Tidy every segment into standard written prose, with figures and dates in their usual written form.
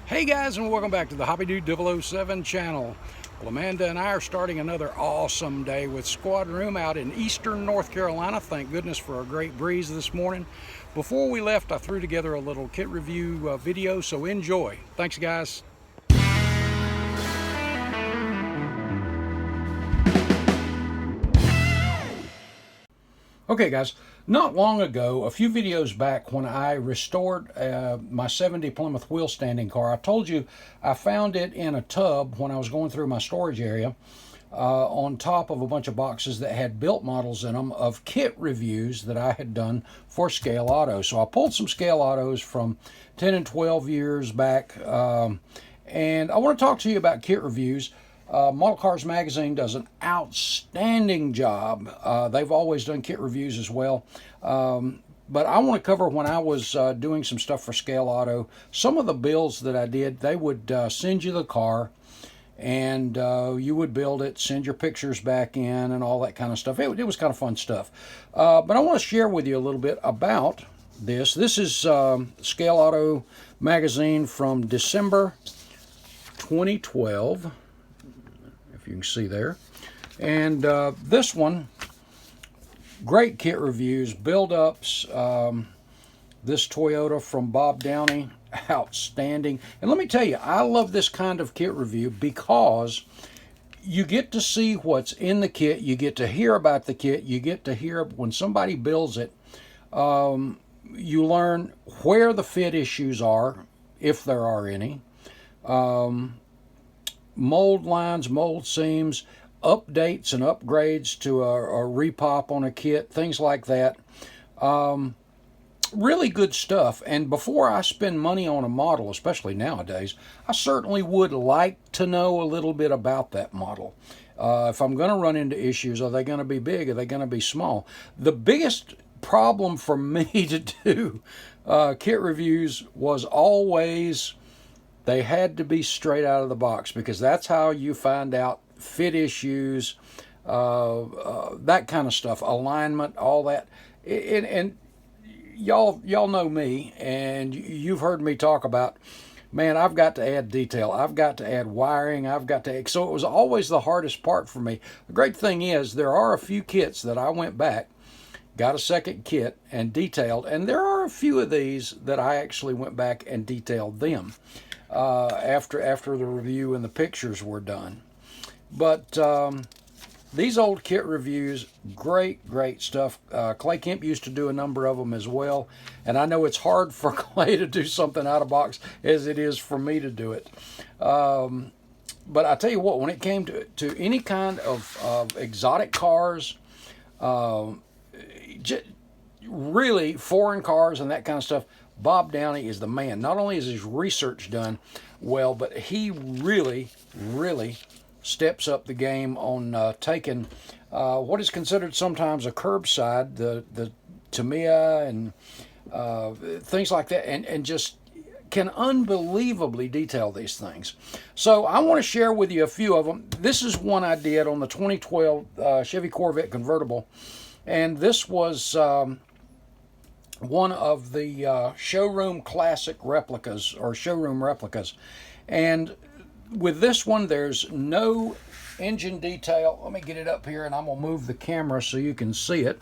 Hey guys, and welcome back to the Hobby Dude 007 channel. Well, Amanda and I are starting another awesome day with Squad Room out in eastern North Carolina. Thank goodness for a great breeze this morning. Before we left, I threw together a little kit review video, so enjoy. Thanks, guys. Okay guys, not long ago, a few videos back when I restored my 70 Plymouth wheel standing car, I told you I found it in a tub when I was going through my storage area on top of a bunch of boxes that had built models in them of kit reviews that I had done for Scale Auto. So I pulled some Scale Autos from 10 and 12 years back, and I want to talk to you about kit reviews. Model Cars Magazine does an outstanding job. They've always done kit reviews as well. But I want to cover when I was doing some stuff for Scale Auto. Some of the builds that I did, they would send you the car and you would build it, send your pictures back in and all that kind of stuff. It was kind of fun stuff. But I want to share with you a little bit about this. This is Scale Auto Magazine from December 2012. You can see there. And this one, great kit reviews, build-ups. This Toyota from Bob Downey, outstanding. And let me tell you, I love this kind of kit review because you get to see what's in the kit, you get to hear about the kit, you get to hear when somebody builds it. You learn where the fit issues are, if there are any. Mold lines, mold seams, updates and upgrades to a repop on a kit, things like that. Really good stuff. And before I spend money on a model, especially nowadays, I certainly would like to know a little bit about that model. If I'm going to run into issues, are they going to be big? Are they going to be small? The biggest problem for me to do kit reviews was always they had to be straight out of the box, because that's how you find out fit issues, that kind of stuff, alignment, all that. And y'all know me, and you've heard me talk about, man, I've got to add detail. I've got to add wiring. I've got to. So it was always the hardest part for me. The great thing is there are a few kits that I went back, got a second kit, and detailed. And there are a few of these that I actually went back and detailed them. After the review and the pictures were done. But these old kit reviews, great stuff. Clay Kemp used to do a number of them as well, and I know it's hard for Clay to do something out of box as it is for me to do it. But I tell you what, when it came to any kind of exotic cars, really foreign cars and that kind of stuff, Bob Downey is the man. Not only is his research done well, but he really steps up the game on taking what is considered sometimes a curbside, the Tamiya and things like that, and just can unbelievably detail these things. So I want to share with you a few of them. This is one I did on the 2012 Chevy Corvette convertible, and this was one of the showroom classic replicas, or showroom replicas. And with this one, there's no engine detail. Let me get it up here, and I'm going to move the camera so you can see it.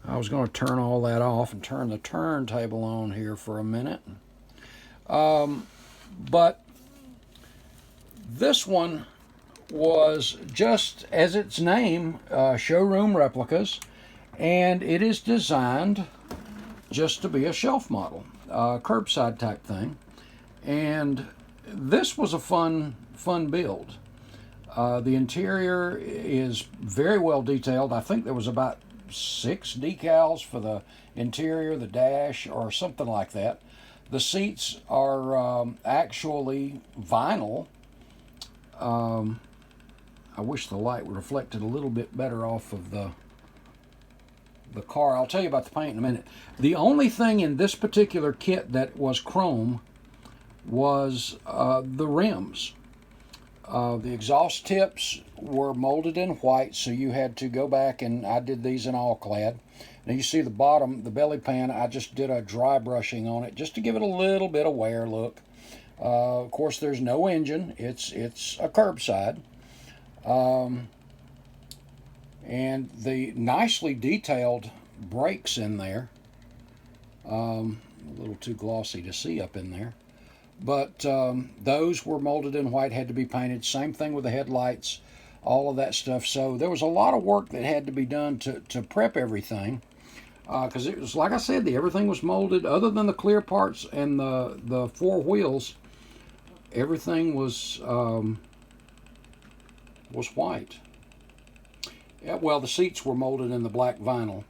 I was going to turn all that off and turn the turntable on here for a minute. But this one was just as its name, showroom replicas, and it is designed just to be a shelf model, curbside type thing. And this was a fun build. The interior is very well detailed. I think there was about 6 decals for the interior, the dash, or something like that. The seats are actually vinyl. I wish the light reflected a little bit better off of the car. I'll tell you about the paint in a minute. The only thing in this particular kit that was chrome was the rims. The exhaust tips were molded in white, so you had to go back, and I did these in all clad. Now you see the bottom, the belly pan, I just did a dry brushing on it just to give it a little bit of wear look. Of course, there's no engine. It's a curbside. Um, and the nicely detailed brakes in there. A little too glossy to see up in there. But those were molded in white, had to be painted. Same thing with the headlights, all of that stuff. So there was a lot of work that had to be done to prep everything. Because it was, like I said, everything was molded other than the clear parts and the four wheels. Everything was white. Yeah, well, the seats were molded in the black vinyl.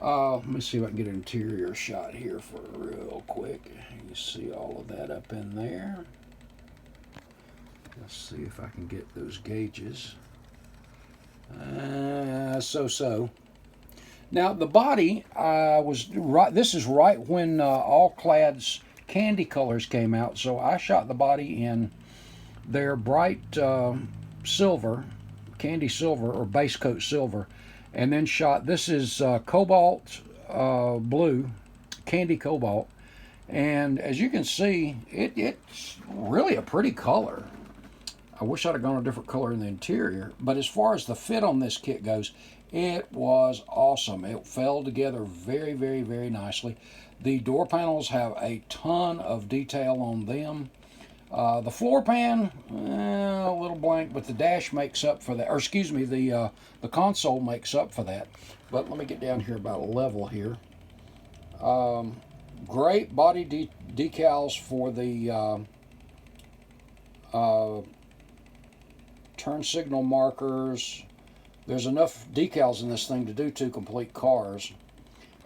Let me see if I can get an interior shot here for real quick. You see all of that up in there. Let's see if I can get those gauges. So. Now the body was right. This is right when All Clad's candy colors came out. So I shot the body in their bright silver, candy silver or base coat silver, and then shot. This is cobalt blue, candy cobalt, and as you can see, it's really a pretty color. I wish I'd have gone a different color in the interior, but as far as the fit on this kit goes, it was awesome. It fell together very, very, very nicely. The door panels have a ton of detail on them. The floor pan, a little blank, but the dash makes up for that. Or excuse me, the console makes up for that. But let me get down here about a level here. Great body decals for the turn signal markers. There's enough decals in this thing to do 2 complete cars.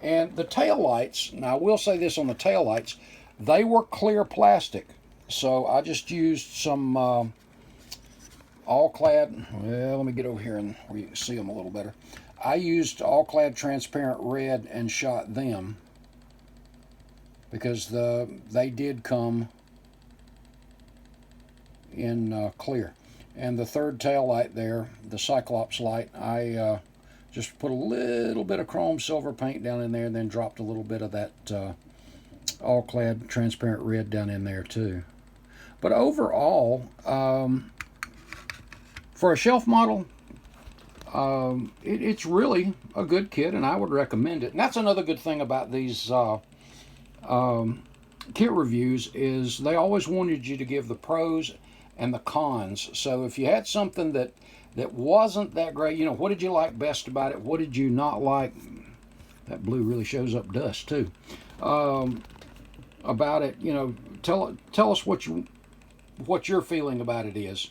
And the tail lights, now I will say this on the tail lights, they were clear plastic. So I just used some All Clad, well, let me get over here and where you can see them a little better. I used All Clad transparent red and shot them because they did come in clear. And the third tail light there, the Cyclops light, I just put a little bit of chrome silver paint down in there and then dropped a little bit of that All Clad transparent red down in there too. But overall, for a shelf model, it's really a good kit, and I would recommend it. And that's another good thing about these kit reviews is they always wanted you to give the pros and the cons. So if you had something that wasn't that great, you know, what did you like best about it? What did you not like? That blue really shows up dust too. About it, you know, tell us what your feeling about it is.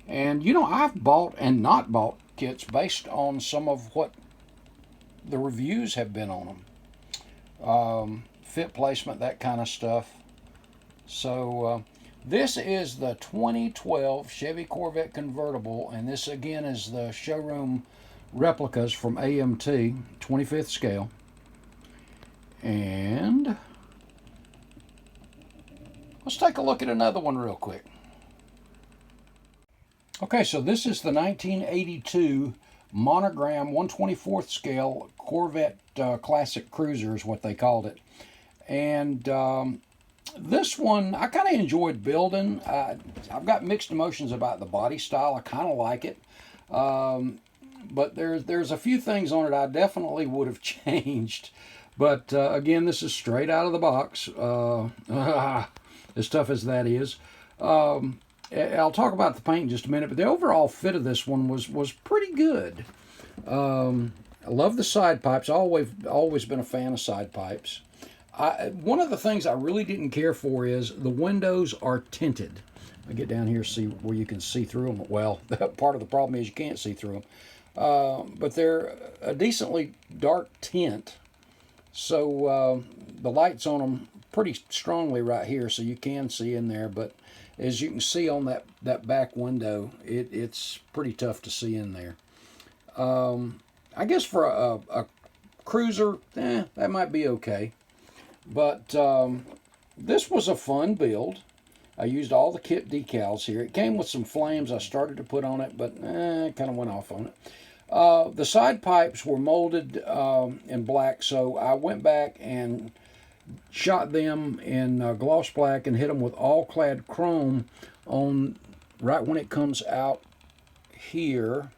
And you know, I've bought and not bought kits based on some of what the reviews have been on them. Fit placement, that kind of stuff. So this is the 2012 Chevy Corvette convertible, and this again is the showroom replicas from AMT, 25th scale. And let's take a look at another one real quick. Okay, so this is the 1982 Monogram 1/24th scale Corvette Classic Cruiser is what they called it. And this one I kind of enjoyed building. I've got mixed emotions about the body style. I kind of like it. But there's a few things on it I definitely would have changed. But again, this is straight out of the box. As tough as that is. I'll talk about the paint in just a minute, but the overall fit of this one was pretty good. I love the side pipes. Always been a fan of side pipes. One of the things I really didn't care for is the windows are tinted. I get down here, see where you can see through them. Well, part of the problem is you can't see through them. But they're a decently dark tint. So the light's on them pretty strongly right here, so you can see in there. But as you can see on that back window, it's pretty tough to see in there. I guess for a cruiser, that might be okay. But this was a fun build. I used all the kit decals here. It came with some flames I started to put on it, but it kind of went off on it. The side pipes were molded in black, so I went back and shot them in gloss black and hit them with all clad chrome on right when it comes out here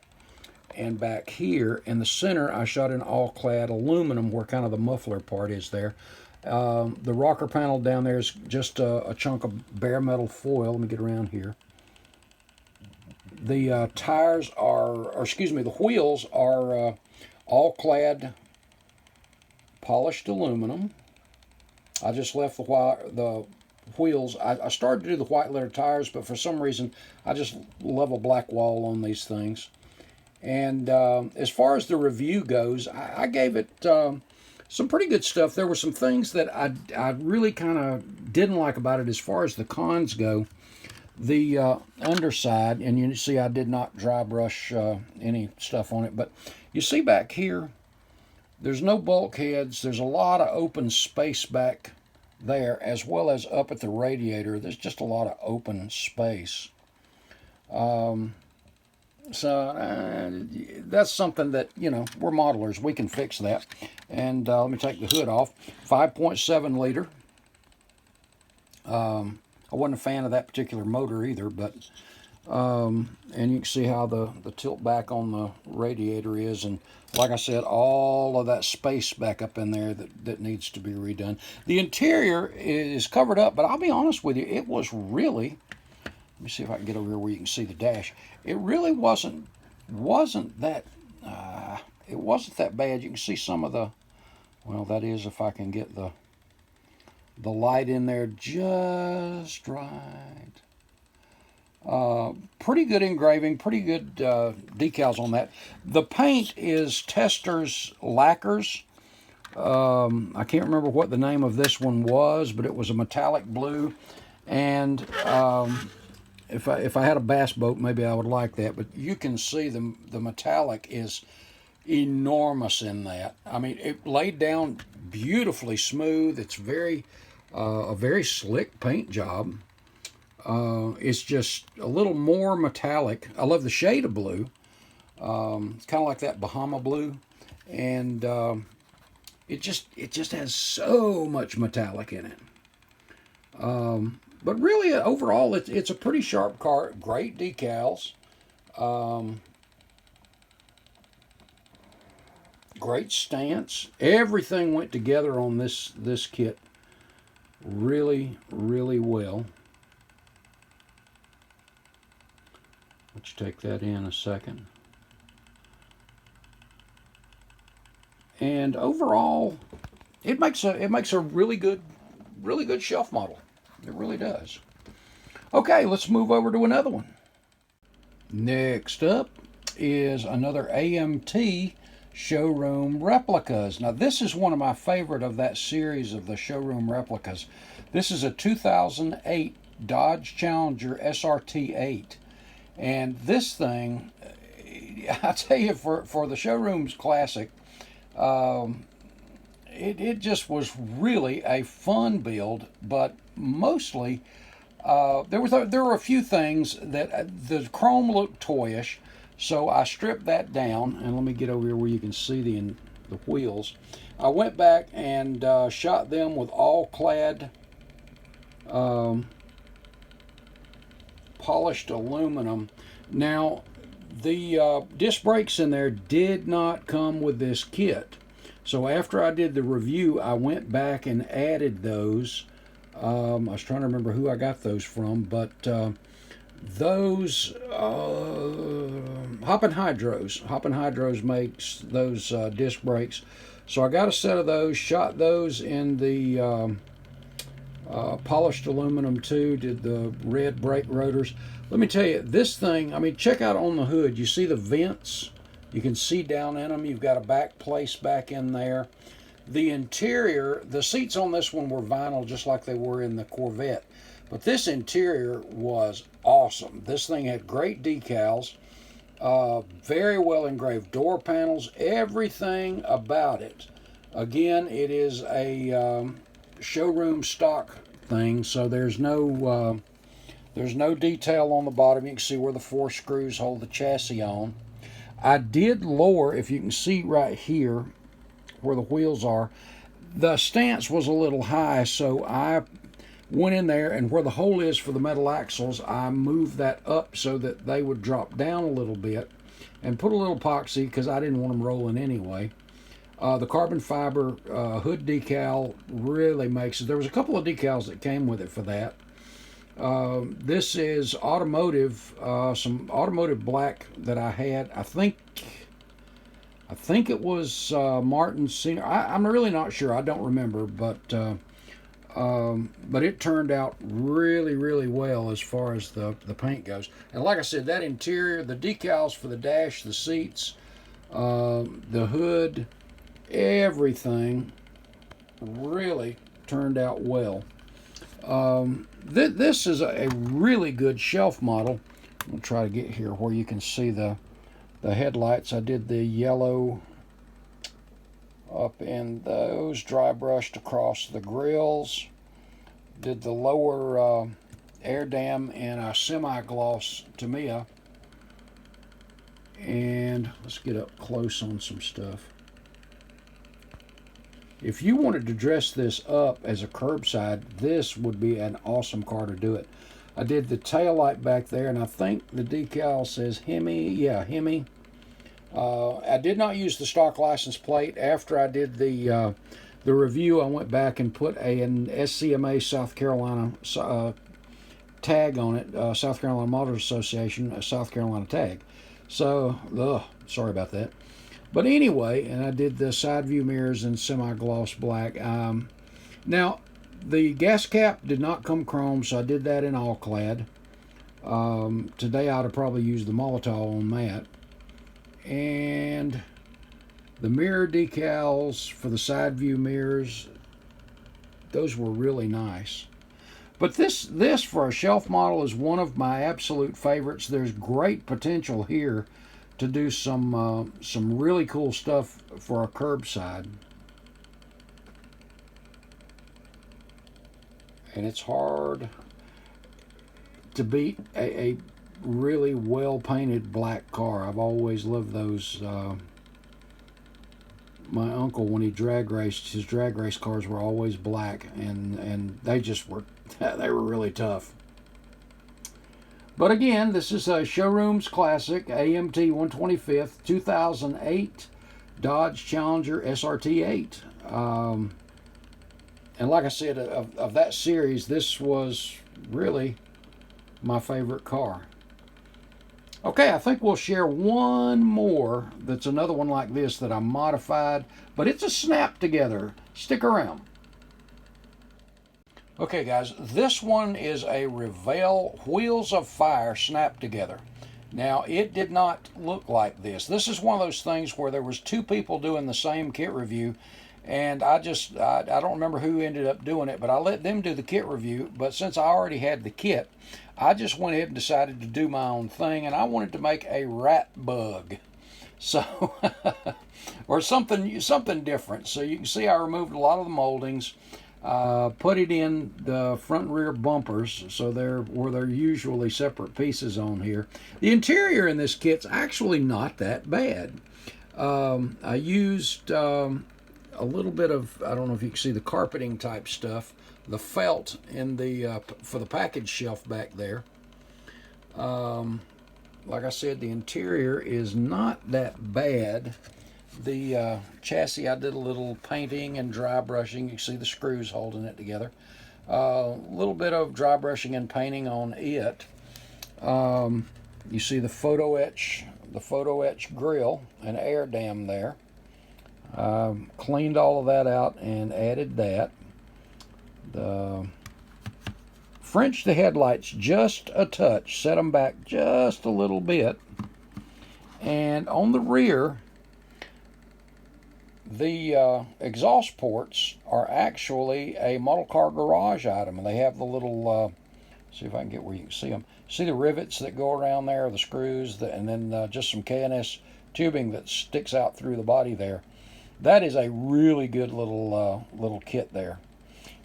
and back here. In the center, I shot in all clad aluminum where kind of the muffler part is there. The rocker panel down there is just a chunk of bare metal foil. Let me get around here. The tires are, or excuse me, the wheels are all clad polished aluminum. I just left the wheels. I started to do the white letter tires, but for some reason I just love a black wall on these things. And as far as the review goes, I gave it some pretty good stuff. There were some things that I really kind of didn't like about it as far as the cons go. The underside, and you see I did not dry brush any stuff on it, but you see back here, there's no bulkheads. There's a lot of open space back there, as well as up at the radiator. There's just a lot of open space. That's something that, you know, we're modelers. We can fix that. And let me take the hood off. 5.7 liter. I wasn't a fan of that particular motor either, but and you can see how the tilt back on the radiator is, and like I said, all of that space back up in there that needs to be redone. The interior is covered up, but I'll be honest with you, it was really, let me see if I can get over here where you can see the dash. It really wasn't that it wasn't that bad. You can see some of the, well, that is if I can get the light in there just right. Pretty good engraving, pretty good decals on that. The paint is Testors Lacquers. I can't remember what the name of this one was, but it was a metallic blue. And if I had a bass boat, maybe I would like that. But you can see the metallic is enormous in that. I mean, it laid down beautifully smooth. It's a very slick paint job. It's just a little more metallic. I love the shade of blue. It's kind of like that Bahama blue, and it just has so much metallic in it. But really, overall, it's a pretty sharp car. Great decals. Great stance. Everything went together on this kit really, really well. Let's take that in a second. And overall, it makes a really good shelf model. It really does. Okay, let's move over to another one. Next up is another AMT showroom replicas. Now this is one of my favorite of that series of the showroom replicas. This is a 2008 Dodge Challenger SRT8. And this thing, I tell you, for the showroom's classic, it just was really a fun build, but mostly there were a few things that the chrome looked toyish, so I stripped that down. And let me get over here where you can see the wheels. I went back and shot them with all clad polished aluminum. Now, the disc brakes in there did not come with this kit. So after I did the review, I went back and added those. I was trying to remember who I got those from, but those Hoppin' Hydros makes those disc brakes. So I got a set of those, shot those in the polished aluminum too, did the red brake rotors. Let me tell you, this thing, I mean, check out on the hood. You see the vents? You can see down in them. You've got a back place back in there. The interior, the seats on this one were vinyl just like they were in the Corvette. But this interior was awesome. This thing had great decals, very well engraved door panels, everything about it. Again, it is a showroom stock thing, so there's no detail on the bottom. You can see where the 4 screws hold the chassis on. I did lower, if you can see right here where the wheels are, the stance was a little high, so I went in there, and where the hole is for the metal axles, I moved that up so that they would drop down a little bit, and put a little epoxy because I didn't want them rolling anyway. The carbon fiber hood decal really makes it. There was a couple of decals that came with it for that. This is automotive, some automotive black that I had. I think it was Martin Senior. I'm really not sure. I don't remember, but it turned out really, really well as far as the paint goes. And like I said, that interior, the decals for the dash, the seats, the hood, everything really turned out well. This is a really good shelf model. I'm going to try to get here where you can see the headlights. I did the yellow up in those, dry brushed across the grills. Did the lower air dam in a semi-gloss Tamiya. And let's get up close on some stuff. If you wanted to dress this up as a curbside, this would be an awesome car to do it. I did the tail light back there, and I think the decal says Hemi. Yeah, Hemi. I did not use the stock license plate. After I did the review, I went back and put an SCMA South Carolina tag on it, South Carolina Motors Association, a South Carolina tag. So, sorry about that. But anyway, and I did the side view mirrors in semi-gloss black. Now, the gas cap did not come chrome, so I did that in all clad. Today I'd have probably used the Molotov on that. And the mirror decals for the side view mirrors, those were really nice. But this for a shelf model is one of my absolute favorites. There's great potential here to do some really cool stuff for a curbside. And it's hard to beat a really well painted black car. I've always loved those. My uncle, when he drag raced, his drag race cars were always black, and they just were they were really tough. But again, this is a Showroom's Classic AMT 125th 2008 Dodge Challenger SRT8. And like I said, of that series, this was really my favorite car. Okay, I think we'll share one more that's another one like this that I modified, but it's a snap together. Stick around. Okay guys, this one is a Revell Wheels of Fire snap together. Now, it did not look like this. This is one of those things where there was two people doing the same kit review, and I don't remember who ended up doing it, but I let them do the kit review. But since I already had the kit, I just went ahead and decided to do my own thing, and I wanted to make a rat bug. So, or something different. So you can see I removed a lot of the moldings, put it in the front and rear bumpers, so they're usually separate pieces on here. The interior in this kit's actually not that bad. I used a little bit of, I don't know if you can see the carpeting type stuff, the felt in the for the package shelf back there. Like I said, the interior is not that bad. The chassis, I did a little painting and dry brushing. You can see the screws holding it together. A little bit of dry brushing and painting on it. You see the photo etch grill and air dam there. Cleaned all of that out and added that. Frenched the headlights just a touch, set them back just a little bit. And on the rear, the exhaust ports are actually a model car garage item, and they have the little, see if I can get where you can see them. See the rivets that go around there, the screws, and then just some K&S tubing that sticks out through the body there. That is a really good little kit there.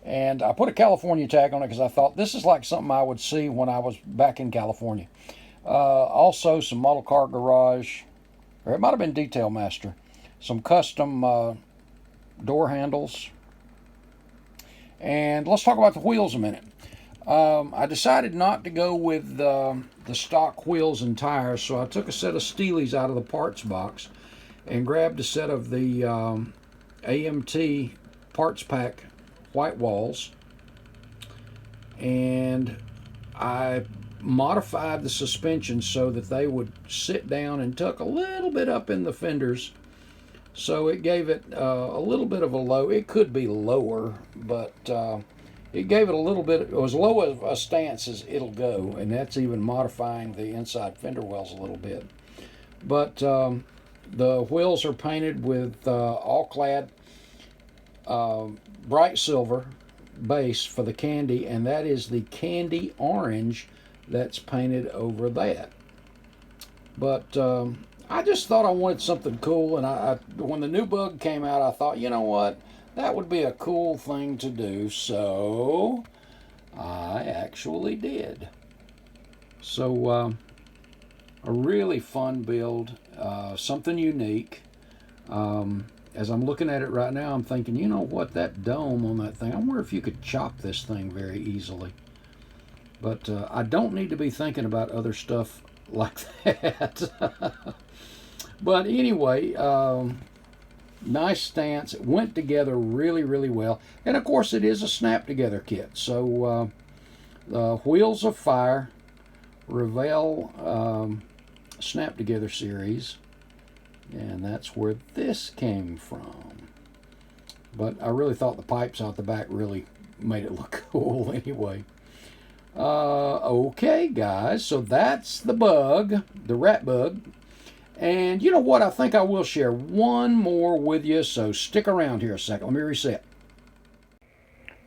And I put a California tag on it because I thought this is like something I would see when I was back in California. Also some model car garage, or it might have been Detail Master. Some custom door handles And let's talk about the wheels a minute. I decided not to go with the stock wheels and tires, so I took a set of Steelies out of the parts box and grabbed a set of the AMT parts pack white walls, and I modified the suspension so that they would sit down and tuck a little bit up in the fenders, so it gave it a little bit of a low. It could be lower, but it gave it a little bit. It was low of a stance as it'll go, and that's even modifying the inside fender wells a little bit. But the wheels are painted with all-clad bright silver base for the candy, and that is the candy orange that's painted over that. But I just thought I wanted something cool, and when the new Bug came out, I thought, you know what, that would be a cool thing to do, so I actually did. So a really fun build, something unique. As I'm looking at it right now, I'm thinking, you know what, that dome on that thing, I wonder if you could chop this thing very easily. But I don't need to be thinking about other stuff like that. But anyway, nice stance. It went together really, really well. And of course, it is a snap together kit. So the Wheels of Fire Revell snap together series. And that's where this came from. But I really thought the pipes out the back really made it look cool anyway. Okay, guys, so that's the Bug, the rat bug. And you know what? I think I will share one more with you, so stick around here a second. Let me reset.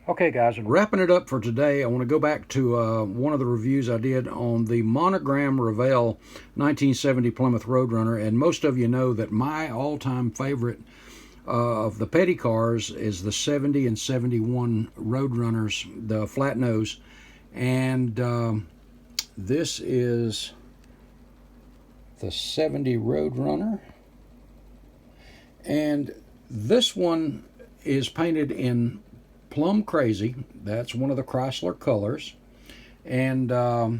Okay, guys, wrapping it up for today, I want to go back to one of the reviews I did on the Monogram Revell 1970 Plymouth Roadrunner, and most of you know that my all-time favorite of the petty cars is the 70 and 71 Roadrunners, the flat nose, and this is the 70 Roadrunner, and this one is painted in Plum Crazy. That's one of the Chrysler colors, and I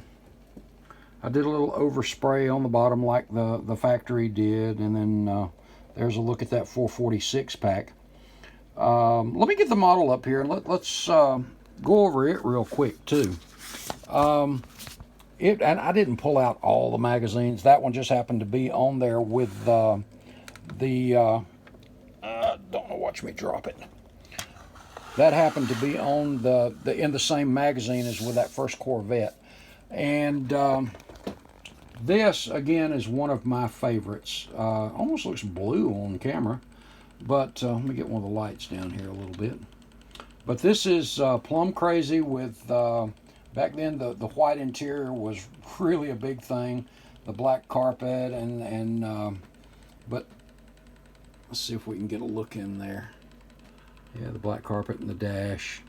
did a little overspray on the bottom like the factory did, and then there's a look at that 446 pack. Let me get the model up here, and let's go over it real quick too. And I didn't pull out all the magazines. That one just happened to be on there with don't know, watch me drop it. That happened to be on in the same magazine as with that first Corvette. And this, again, is one of my favorites. Almost looks blue on camera, but let me get one of the lights down here a little bit. But this is Plum Crazy with, back then the white interior was really a big thing. The black carpet but let's see if we can get a look in there. Yeah, the black carpet and the dash.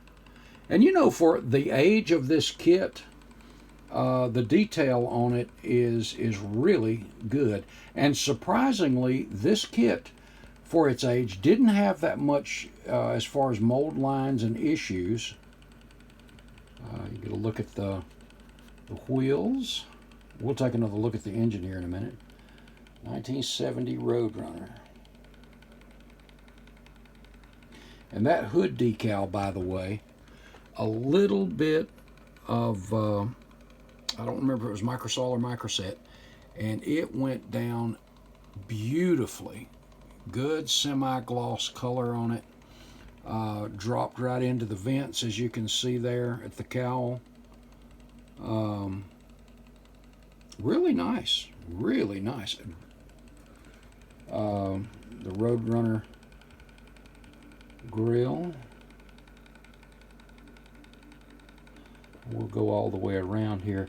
And you know, for the age of this kit, the detail on it is really good. And surprisingly, this kit, for its age, didn't have that much as far as mold lines and issues. You get a look at the wheels. We'll take another look at the engine here in a minute. 1970 Roadrunner. And that hood decal, by the way, a little bit of, I don't remember if it was Microsol or Microset, and it went down beautifully. Good semi-gloss color on it. Dropped right into the vents, as you can see there at the cowl. Really nice. Really nice. The Roadrunner grill. We'll go all the way around here.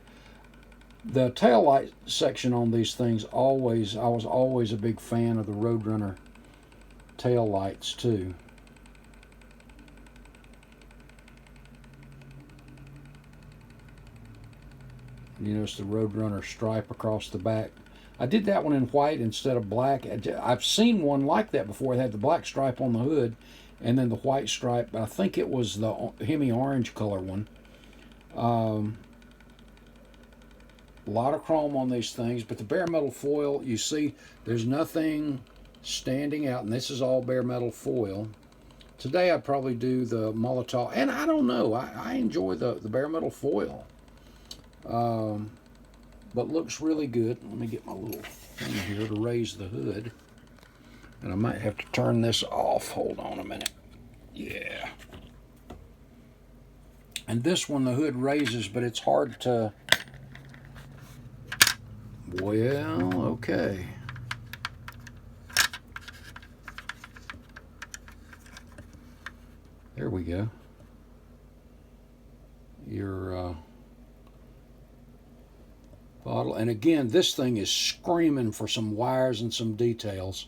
The taillight section on these things, I was always a big fan of the Roadrunner tail lights too. You notice the Roadrunner stripe across the back. I did that one in white instead of black. I've seen one like that before. It had the black stripe on the hood and then the white stripe. I think it was the Hemi orange color one. A lot of chrome on these things, but the bare metal foil, you see, there's nothing standing out, and this is all bare metal foil. Today I'd probably do the Molotov, and I don't know, I enjoy the bare metal foil, but looks really good. Let me get my little thing here to raise the hood, and I might have to turn this off. Hold on a minute. Yeah. And this one, the hood raises, but it's hard to, well, okay. There we go. Your bottle. And again, this thing is screaming for some wires and some details.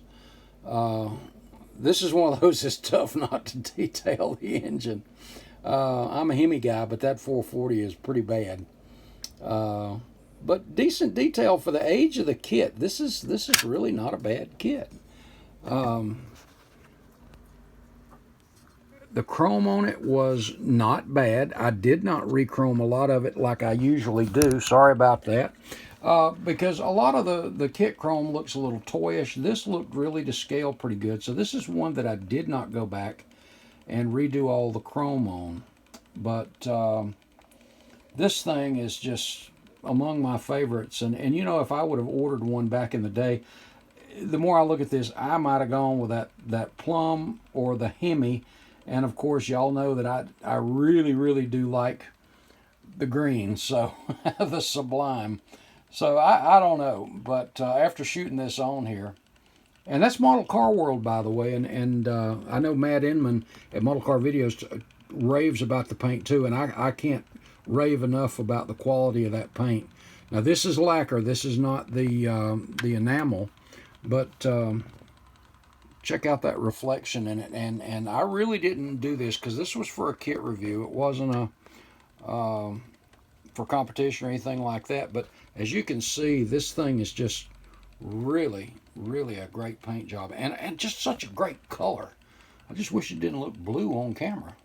This is one of those that's tough not to detail the engine. I'm a Hemi guy, but that 440 is pretty bad. But decent detail for the age of the kit. This is really not a bad kit. The chrome on it was not bad. I did not re-chrome a lot of it like I usually do. Sorry about that. Because a lot of the kit chrome looks a little toyish. This looked really to scale pretty good. So this is one that I did not go back and redo all the chrome on. But this thing is just among my favorites. And you know, if I would have ordered one back in the day, the more I look at this, I might have gone with that Plum or the Hemi. And of course, y'all know that I really, really do like the green, so the Sublime. So I don't know, but after shooting this on here, and that's Model Car World, by the way, and I know Matt Inman at Model Car Videos raves about the paint too, and I can't rave enough about the quality of that paint. Now this is lacquer, this is not the enamel, but check out that reflection in it. And I really didn't do this because this was for a kit review. It wasn't a for competition or anything like that. But as you can see, this thing is just really, really a great paint job. And just such a great color. I just wish it didn't look blue on camera.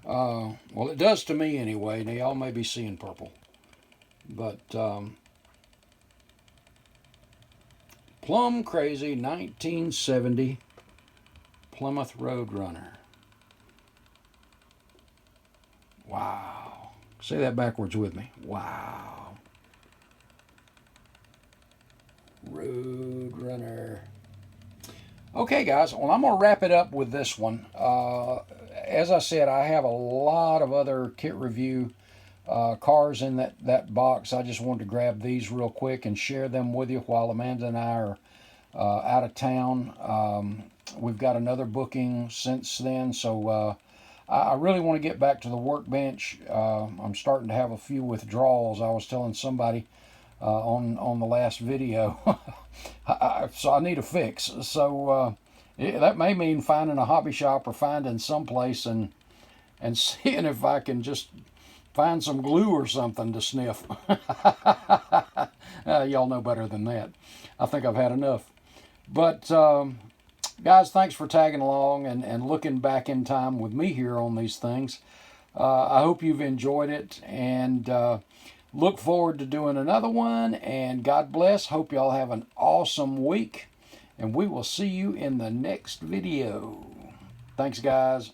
Well, it does to me anyway. Now, y'all may be seeing purple. But Plum Crazy 1970 Plymouth Roadrunner. Wow. Say that backwards with me. Wow. Roadrunner. Okay, guys. Well, I'm going to wrap it up with this one. As I said, I have a lot of other kit review cars in that box. I just wanted to grab these real quick and share them with you while Amanda and I are out of town. We've got another booking since then, so I really want to get back to the workbench. I'm starting to have a few withdrawals. I was telling somebody on the last video, so I need a fix. So that may mean finding a hobby shop or finding someplace and seeing if I can just find some glue or something to sniff. Y'all know better than that. I think I've had enough. But, guys, thanks for tagging along and looking back in time with me here on these things. I hope you've enjoyed it, and look forward to doing another one. And God bless. Hope y'all have an awesome week, and we will see you in the next video. Thanks, guys.